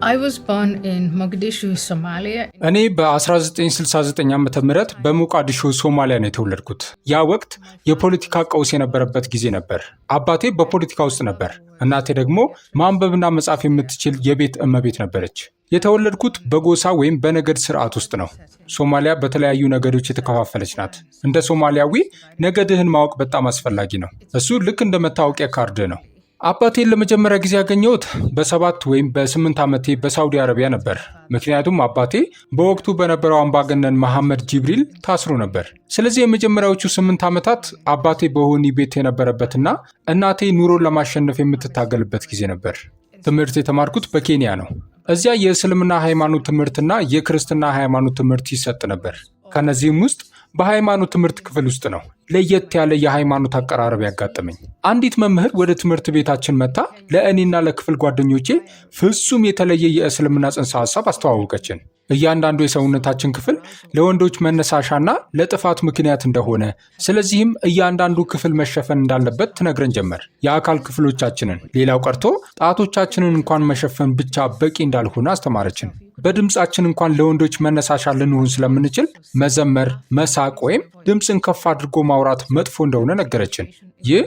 I was born in Mogadishu, Somalia. እኔ በ1969 ዓመተ ምህረት በሞቃዲሾ ሶማሊያ ነው የተወለድኩት። ያ ወቅት የፖለቲካ ቀውስ የነበረበት ጊዜ ነበር። አባቴ በፖለቲካ ውስጥ ነበር። እናቴ ደግሞ ማንበብና መጻፍ የምትችል የቤት እመቤት ነበረች። የተወለድኩት በጎሳ ወይም በነገድ ስርዓት ውስጥ ነው። ሶማሊያ በተለያዩ ነገዶች የተከፋፈለች ናት። እንደ ሶማሊያዊ ነገድህን ማወቅ በጣም አስፈላጊ ነው። እሱ ልክ እንደ መታወቂያ ካርድ ነው። አባቴን ለመጀመሪያ ጊዜ ያገኘሁት በ7 ወይም በ8 ዓመቴ በሳውዲ አረቢያ ነበር። ምክንያቱም አባቴ በወቅቱ በነበረው አምባገነን መሐመድ ጂብሪል ታስሮ ነበር። ስለዚህ የመጀመሪያዎቹ 8 ዓመታት አባቴ በወህኒ ቤት የነበረበትና እናቴ ኑሮን ለማሸነፍ የምትታገልበት ጊዜ ነበር። ትምህርት የተማርኩት በኬንያ ነው። እዚያ የእስልምና ሃይማኖት ትምህርትና የክርስትና ሃይማኖት ትምህርት ይሰጥ ነበር። ከነዚህም ውስጥ በሃይማኖት ትምህርት ክፍል ውስጥ ነው ለየት ያለ የሃይማኖት አቀራረብ ያጋጠመኝ። አንዲት መምህር ወደ ትምህርት ቤታችን መጥታ ለእኔና ለክፍል ጓደኞቼ ፍጹም የተለየ የእስልምና ጽንሰ ሐሳብ አስተዋወቀችን። እያንዳንዱ የሰውነታችን ክፍል ለወንዶች መነሳሻና ለጥፋት ምክንያት እንደሆነ፣ ስለዚህም እያንዳንዱ ክፍል መሸፈን እንዳለበት ትነግረን ጀመር። የአካል ክፍሎቻችንን ሌላው ቀርቶ ጣቶቻችንን እንኳን መሸፈን ብቻ በቂ እንዳልሆነ አስተማረችን። በድምፃችን እንኳን ለወንዶች መነሳሻ ልንሆን ስለምንችል መዘመር፣ መሳቅ ወይም ድምፅን ከፍ አድርጎ ማውራት መጥፎ እንደሆነ ነገረችን። ይህ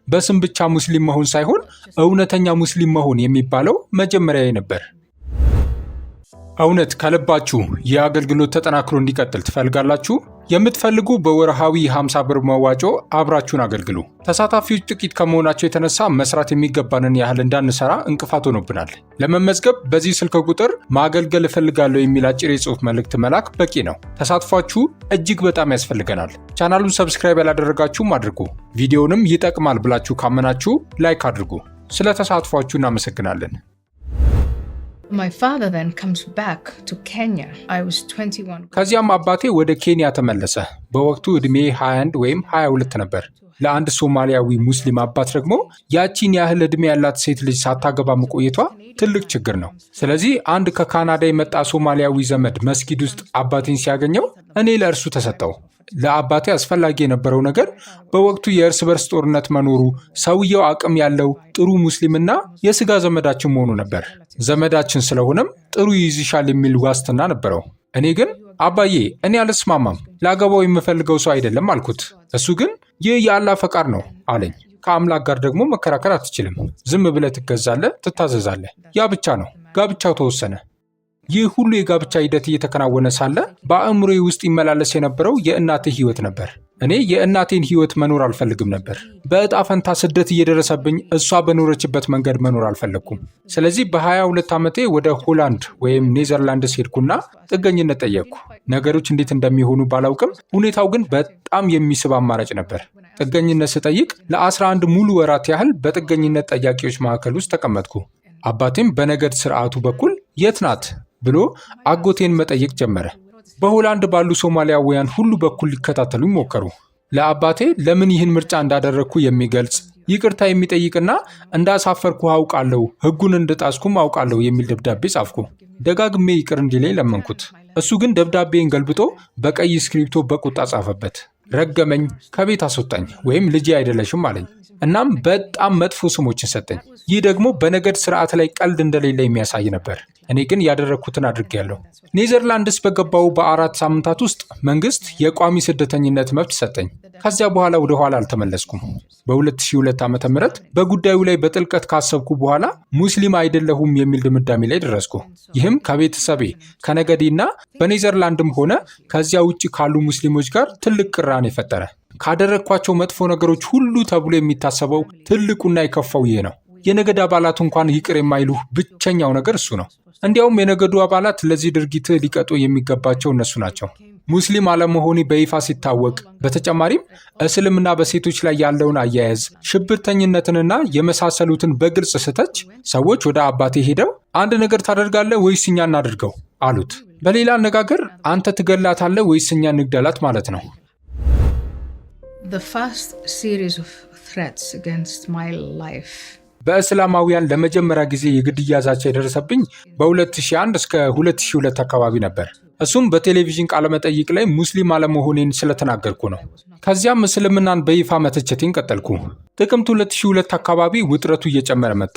በስም ብቻ ሙስሊም መሆን ሳይሆን እውነተኛ ሙስሊም መሆን የሚባለው መጀመሪያዬ ነበር። እውነት ከልባችሁ ይህ አገልግሎት ተጠናክሮ እንዲቀጥል ትፈልጋላችሁ? የምትፈልጉ በወርሃዊ 50 ብር መዋጮ አብራችሁን አገልግሉ። ተሳታፊዎች ጥቂት ከመሆናቸው የተነሳ መስራት የሚገባንን ያህል እንዳንሰራ እንቅፋት ሆኖብናል። ለመመዝገብ በዚህ ስልክ ቁጥር ማገልገል እፈልጋለሁ የሚል አጭር የጽሑፍ መልእክት መላክ በቂ ነው። ተሳትፏችሁ እጅግ በጣም ያስፈልገናል። ቻናሉን ሰብስክራይብ ያላደረጋችሁም አድርጉ። ቪዲዮንም ይጠቅማል ብላችሁ ካመናችሁ ላይክ አድርጉ። ስለ ተሳትፏችሁ እናመሰግናለን። My father then comes back to Kenya. I was 21. ከዚያም አባቴ ወደ ኬንያ ተመለሰ። በወቅቱ ዕድሜ 21 ወይም 22 ነበር። ለአንድ ሶማሊያዊ ሙስሊም አባት ደግሞ ያቺን ያህል ዕድሜ ያላት ሴት ልጅ ሳታገባ መቆየቷ ትልቅ ችግር ነው። ስለዚህ አንድ ከካናዳ የመጣ ሶማሊያዊ ዘመድ መስጊድ ውስጥ አባቴን ሲያገኘው እኔ ለእርሱ ተሰጠው። ለአባቴ አስፈላጊ የነበረው ነገር በወቅቱ የእርስ በርስ ጦርነት መኖሩ፣ ሰውየው አቅም ያለው ጥሩ ሙስሊምና የስጋ ዘመዳችን መሆኑ ነበር። ዘመዳችን ስለሆነም ጥሩ ይይዝሻል የሚል ዋስትና ነበረው። እኔ ግን አባዬ እኔ አልስማማም፣ ላገባው የምፈልገው ሰው አይደለም አልኩት። እሱ ግን ይህ የአላህ ፈቃድ ነው አለኝ። ከአምላክ ጋር ደግሞ መከራከር አትችልም። ዝም ብለህ ትገዛለህ፣ ትታዘዛለህ። ያ ብቻ ነው። ጋብቻው ተወሰነ። ይህ ሁሉ የጋብቻ ሂደት እየተከናወነ ሳለ በአእምሮዬ ውስጥ ይመላለስ የነበረው የእናቴ ህይወት ነበር። እኔ የእናቴን ህይወት መኖር አልፈልግም ነበር። በዕጣ ፈንታ ስደት እየደረሰብኝ እሷ በኖረችበት መንገድ መኖር አልፈለግኩም። ስለዚህ በ22 ዓመቴ ወደ ሆላንድ ወይም ኔዘርላንድስ ሄድኩና ጥገኝነት ጠየቅኩ። ነገሮች እንዴት እንደሚሆኑ ባላውቅም ሁኔታው ግን በጣም የሚስብ አማራጭ ነበር። ጥገኝነት ስጠይቅ ለ11 ሙሉ ወራት ያህል በጥገኝነት ጠያቂዎች ማዕከል ውስጥ ተቀመጥኩ። አባቴም በነገድ ስርዓቱ በኩል የት ናት ብሎ አጎቴን መጠየቅ ጀመረ። በሆላንድ ባሉ ሶማሊያውያን ሁሉ በኩል ሊከታተሉ ሞከሩ። ለአባቴ ለምን ይህን ምርጫ እንዳደረግኩ የሚገልጽ ይቅርታ የሚጠይቅና እንዳሳፈርኩ አውቃለሁ፣ ህጉን እንደጣስኩም አውቃለሁ የሚል ደብዳቤ ጻፍኩ። ደጋግሜ ይቅር እንዲለኝ ለመንኩት። እሱ ግን ደብዳቤን ገልብጦ በቀይ እስክሪብቶ በቁጣ ጻፈበት። ረገመኝ፣ ከቤት አስወጣኝ ወይም ልጄ አይደለሽም አለኝ። እናም በጣም መጥፎ ስሞችን ሰጠኝ። ይህ ደግሞ በነገድ ስርዓት ላይ ቀልድ እንደሌለ የሚያሳይ ነበር። እኔ ግን ያደረግኩትን አድርጌያለሁ። ኔዘርላንድስ በገባው በ4 ሳምንታት ውስጥ መንግስት የቋሚ ስደተኝነት መብት ሰጠኝ። ከዚያ በኋላ ወደ ኋላ አልተመለስኩም። በ2002 ዓ.ም በጉዳዩ ላይ በጥልቀት ካሰብኩ በኋላ ሙስሊም አይደለሁም የሚል ድምዳሜ ላይ ደረስኩ። ይህም ከቤተሰቤ ከነገዴና በኔዘርላንድም ሆነ ከዚያ ውጭ ካሉ ሙስሊሞች ጋር ትልቅ ቅራኔ ፈጠረ። ካደረግኳቸው መጥፎ ነገሮች ሁሉ ተብሎ የሚታሰበው ትልቁና የከፋው ይህ ነው። የነገድ አባላት እንኳን ይቅር የማይሉህ ብቸኛው ነገር እሱ ነው። እንዲያውም የነገዱ አባላት ለዚህ ድርጊት ሊቀጡ የሚገባቸው እነሱ ናቸው። ሙስሊም አለመሆኔ በይፋ ሲታወቅ፣ በተጨማሪም እስልምና በሴቶች ላይ ያለውን አያያዝ፣ ሽብርተኝነትንና የመሳሰሉትን በግልጽ ስተች ሰዎች ወደ አባቴ ሄደው አንድ ነገር ታደርጋለህ ወይስ እኛ እናድርገው አሉት። በሌላ አነጋገር አንተ ትገላታለህ ወይስ እኛ እንግደላት ማለት ነው። The first series of threats against my life. በእስላማውያን ለመጀመሪያ ጊዜ የግድያ ዛቻ የደረሰብኝ በ2001 እስከ 2002 አካባቢ ነበር። እሱም በቴሌቪዥን ቃለመጠይቅ ላይ ሙስሊም አለመሆኔን ስለተናገርኩ ነው። ከዚያም እስልምናን በይፋ መተቸቴን ቀጠልኩ። ጥቅምት 2002 አካባቢ ውጥረቱ እየጨመረ መጣ።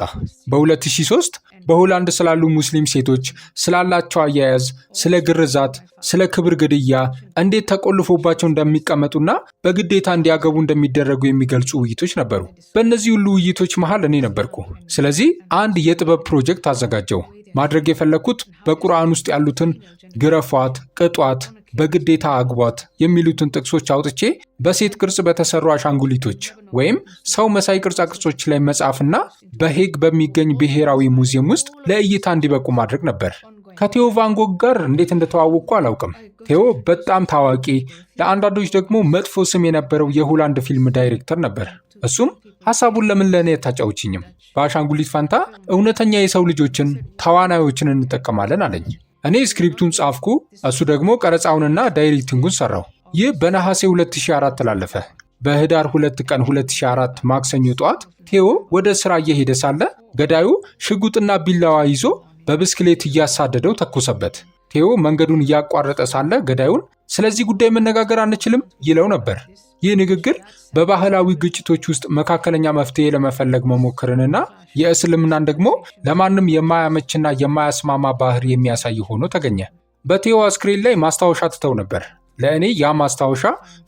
በ2003 በሆላንድ ስላሉ ሙስሊም ሴቶች ስላላቸው አያያዝ፣ ስለ ግርዛት፣ ስለ ክብር ግድያ፣ እንዴት ተቆልፎባቸው እንደሚቀመጡና በግዴታ እንዲያገቡ እንደሚደረጉ የሚገልጹ ውይይቶች ነበሩ። በእነዚህ ሁሉ ውይይቶች መሃል እኔ ነበርኩ። ስለዚህ አንድ የጥበብ ፕሮጀክት አዘጋጀው። ማድረግ የፈለግኩት በቁርአን ውስጥ ያሉትን ግረፏት፣ ቅጧት፣ በግዴታ አግቧት የሚሉትን ጥቅሶች አውጥቼ በሴት ቅርጽ በተሰሩ አሻንጉሊቶች ወይም ሰው መሳይ ቅርጻ ቅርጾች ላይ መጻፍና በሄግ በሚገኝ ብሔራዊ ሙዚየም ውስጥ ለእይታ እንዲበቁ ማድረግ ነበር። ከቴዎ ቫንጎግ ጋር እንዴት እንደተዋወቅኩ አላውቅም። ቴዎ በጣም ታዋቂ፣ ለአንዳንዶች ደግሞ መጥፎ ስም የነበረው የሆላንድ ፊልም ዳይሬክተር ነበር። እሱም ሐሳቡን ለምን ለእኔ አታጫውችኝም? በአሻንጉሊት ፋንታ እውነተኛ የሰው ልጆችን ተዋናዮችን እንጠቀማለን አለኝ። እኔ ስክሪፕቱን ጻፍኩ፣ እሱ ደግሞ ቀረጻውንና ዳይሬክቲንጉን ሰራው። ይህ በነሐሴ 2004 ተላለፈ። በህዳር 2 ቀን 2004 ማክሰኞ ጠዋት ቴዎ ወደ ስራ እየሄደ ሳለ ገዳዩ ሽጉጥና ቢላዋ ይዞ በብስክሌት እያሳደደው ተኮሰበት። ቴዎ መንገዱን እያቋረጠ ሳለ ገዳዩን ስለዚህ ጉዳይ መነጋገር አንችልም ይለው ነበር። ይህ ንግግር በባህላዊ ግጭቶች ውስጥ መካከለኛ መፍትሄ ለመፈለግ መሞከርንና የእስልምናን ደግሞ ለማንም የማያመችና የማያስማማ ባህር የሚያሳይ ሆኖ ተገኘ። በቴዎ አስክሬን ላይ ማስታወሻ ትተው ነበር። ለእኔ ያ ማስታወሻ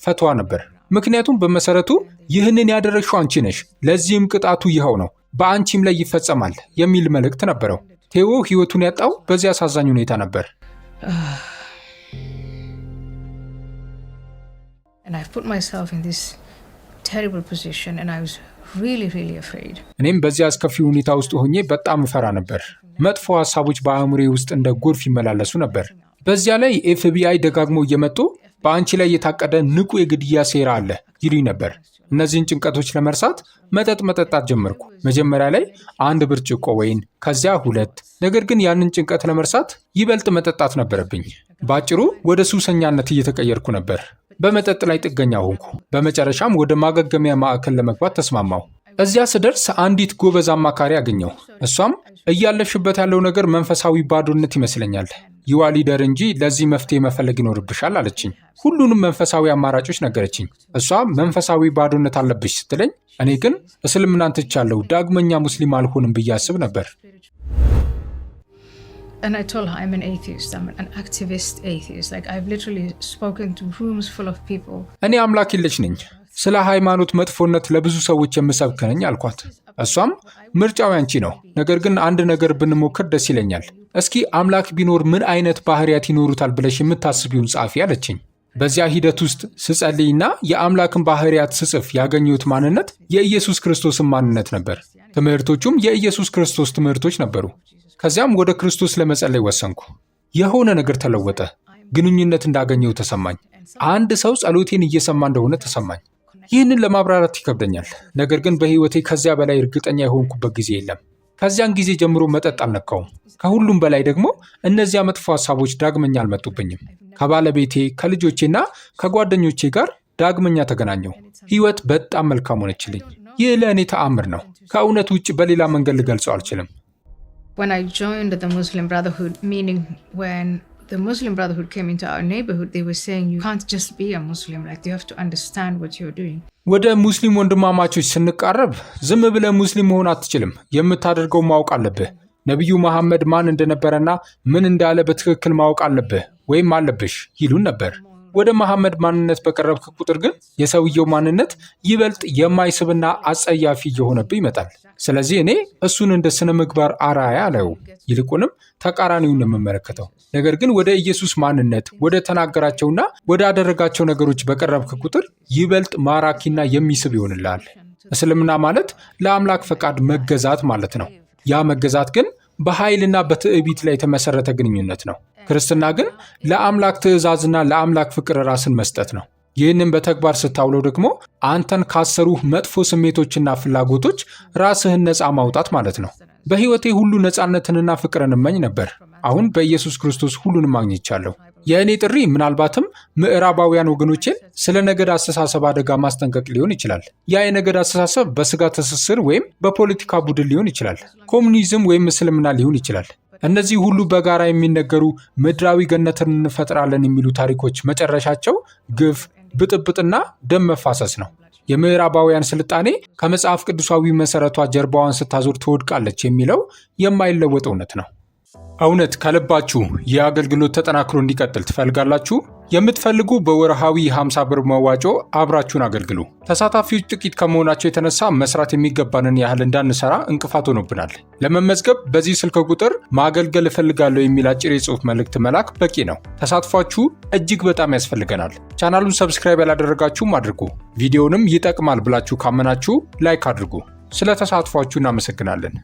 ፈትዋ ነበር። ምክንያቱም በመሰረቱ ይህንን ያደረግሽው አንቺ ነሽ፣ ለዚህም ቅጣቱ ይኸው ነው፣ በአንቺም ላይ ይፈጸማል የሚል መልእክት ነበረው። ቴዎ ህይወቱን ያጣው በዚህ አሳዛኝ ሁኔታ ነበር። And I put myself in this terrible position and I was really afraid. እኔም በዚህ አስከፊ ሁኔታ ውስጥ ሆኜ በጣም እፈራ ነበር። መጥፎ ሐሳቦች በአእምሮዬ ውስጥ እንደ ጎርፍ ይመላለሱ ነበር። በዚያ ላይ ኤፍቢአይ ደጋግሞ እየመጡ በአንቺ ላይ የታቀደ ንቁ የግድያ ሴራ አለ ይሉኝ ነበር። እነዚህን ጭንቀቶች ለመርሳት መጠጥ መጠጣት ጀመርኩ። መጀመሪያ ላይ 1 ብርጭቆ ወይን፣ ከዚያ 2። ነገር ግን ያንን ጭንቀት ለመርሳት ይበልጥ መጠጣት ነበረብኝ። ባጭሩ ወደ ሱሰኛነት እየተቀየርኩ ነበር። በመጠጥ ላይ ጥገኛ ሆንኩ። በመጨረሻም ወደ ማገገሚያ ማዕከል ለመግባት ተስማማሁ። እዚያ ስደርስ አንዲት ጎበዝ አማካሪ አገኘሁ። እሷም እያለፍሽበት ያለው ነገር መንፈሳዊ ባዶነት ይመስለኛል፣ ይዋ ሊደር እንጂ ለዚህ መፍትሄ መፈለግ ይኖርብሻል አለችኝ። ሁሉንም መንፈሳዊ አማራጮች ነገረችኝ። እሷ መንፈሳዊ ባዶነት አለብሽ ስትለኝ፣ እኔ ግን እስልምናን ትቻለሁ፣ ዳግመኛ ሙስሊም አልሆንም ብዬ አስብ ነበር። And I told her I'm an atheist, I'm an activist atheist. Like I've literally spoken to rooms full of people. እኔ አምላክ የለሽ ነኝ፣ ስለ ሃይማኖት መጥፎነት ለብዙ ሰዎች የምሰብክ ነኝ አልኳት። እሷም ምርጫው ያንቺ ነው፣ ነገር ግን አንድ ነገር ብንሞክር ደስ ይለኛል። እስኪ አምላክ ቢኖር ምን አይነት ባህሪያት ይኖሩታል ብለሽ የምታስቢውን ጻፊ አለችኝ። በዚያ ሂደት ውስጥ ስጸልይና የአምላክን ባህሪያት ስጽፍ ያገኘሁት ማንነት የኢየሱስ ክርስቶስን ማንነት ነበር። ትምህርቶቹም የኢየሱስ ክርስቶስ ትምህርቶች ነበሩ። ከዚያም ወደ ክርስቶስ ለመጸለይ ወሰንኩ። የሆነ ነገር ተለወጠ። ግንኙነት እንዳገኘው ተሰማኝ። አንድ ሰው ጸሎቴን እየሰማ እንደሆነ ተሰማኝ። ይህንን ለማብራራት ይከብደኛል፣ ነገር ግን በህይወቴ ከዚያ በላይ እርግጠኛ የሆንኩበት ጊዜ የለም። ከዚያን ጊዜ ጀምሮ መጠጥ አልነካውም። ከሁሉም በላይ ደግሞ እነዚያ መጥፎ ሀሳቦች ዳግመኛ አልመጡብኝም። ከባለቤቴ ከልጆቼና ከጓደኞቼ ጋር ዳግመኛ ተገናኘው። ህይወት በጣም መልካም ሆነችልኝ። ይህ ለእኔ ተአምር ነው። ከእውነት ውጭ በሌላ መንገድ ልገልጸው አልችልም። When I joined the Muslim Brotherhood, meaning when the Muslim Brotherhood came into our neighborhood, they were saying you can't just be a Muslim, like you have to understand what you're doing. ወደ ሙስሊም ወንድማማቾች ስንቃረብ ዝም ብለህ ሙስሊም መሆን አትችልም፣ የምታደርገው ማወቅ አለብህ። ነቢዩ መሐመድ ማን እንደነበረና ምን እንዳለ በትክክል ማወቅ አለብህ ወይም አለብሽ ይሉን ነበር። ወደ መሐመድ ማንነት በቀረብክ ቁጥር ግን የሰውየው ማንነት ይበልጥ የማይስብና አጸያፊ እየሆነብህ ይመጣል። ስለዚህ እኔ እሱን እንደ ስነ ምግባር አርአያ አላየውም፣ ይልቁንም ተቃራኒውን የምመለከተው። ነገር ግን ወደ ኢየሱስ ማንነት፣ ወደ ተናገራቸውና ወደ አደረጋቸው ነገሮች በቀረብክ ቁጥር ይበልጥ ማራኪና የሚስብ ይሆንልሃል። እስልምና ማለት ለአምላክ ፈቃድ መገዛት ማለት ነው። ያ መገዛት ግን በኃይልና በትዕቢት ላይ የተመሰረተ ግንኙነት ነው። ክርስትና ግን ለአምላክ ትእዛዝና ለአምላክ ፍቅር ራስን መስጠት ነው። ይህንን በተግባር ስታውለው ደግሞ አንተን ካሰሩህ መጥፎ ስሜቶችና ፍላጎቶች ራስህን ነፃ ማውጣት ማለት ነው። በሕይወቴ ሁሉ ነፃነትንና ፍቅርን እመኝ ነበር። አሁን በኢየሱስ ክርስቶስ ሁሉንም አግኝቻለሁ። የእኔ ጥሪ ምናልባትም ምዕራባውያን ወገኖቼን ስለ ነገድ አስተሳሰብ አደጋ ማስጠንቀቅ ሊሆን ይችላል። ያ የነገድ አስተሳሰብ በስጋ ትስስር ወይም በፖለቲካ ቡድን ሊሆን ይችላል። ኮሙኒዝም ወይም እስልምና ሊሆን ይችላል። እነዚህ ሁሉ በጋራ የሚነገሩ ምድራዊ ገነትን እንፈጥራለን የሚሉ ታሪኮች መጨረሻቸው ግፍ፣ ብጥብጥና ደም መፋሰስ ነው። የምዕራባውያን ስልጣኔ ከመጽሐፍ ቅዱሳዊ መሰረቷ ጀርባዋን ስታዞር ትወድቃለች የሚለው የማይለወጥ እውነት ነው። እውነት ከልባችሁ ይህ አገልግሎት ተጠናክሮ እንዲቀጥል ትፈልጋላችሁ? የምትፈልጉ በወርሃዊ 50 ብር መዋጮ አብራችሁን አገልግሉ። ተሳታፊዎች ጥቂት ከመሆናቸው የተነሳ መስራት የሚገባንን ያህል እንዳንሰራ እንቅፋት ሆኖብናል። ለመመዝገብ በዚህ ስልክ ቁጥር ማገልገል እፈልጋለሁ የሚል አጭር የጽሑፍ መልእክት መላክ በቂ ነው። ተሳትፏችሁ እጅግ በጣም ያስፈልገናል። ቻናሉን ሰብስክራይብ ያላደረጋችሁም አድርጉ። ቪዲዮንም ይጠቅማል ብላችሁ ካመናችሁ ላይክ አድርጉ። ስለ ተሳትፏችሁ እናመሰግናለን።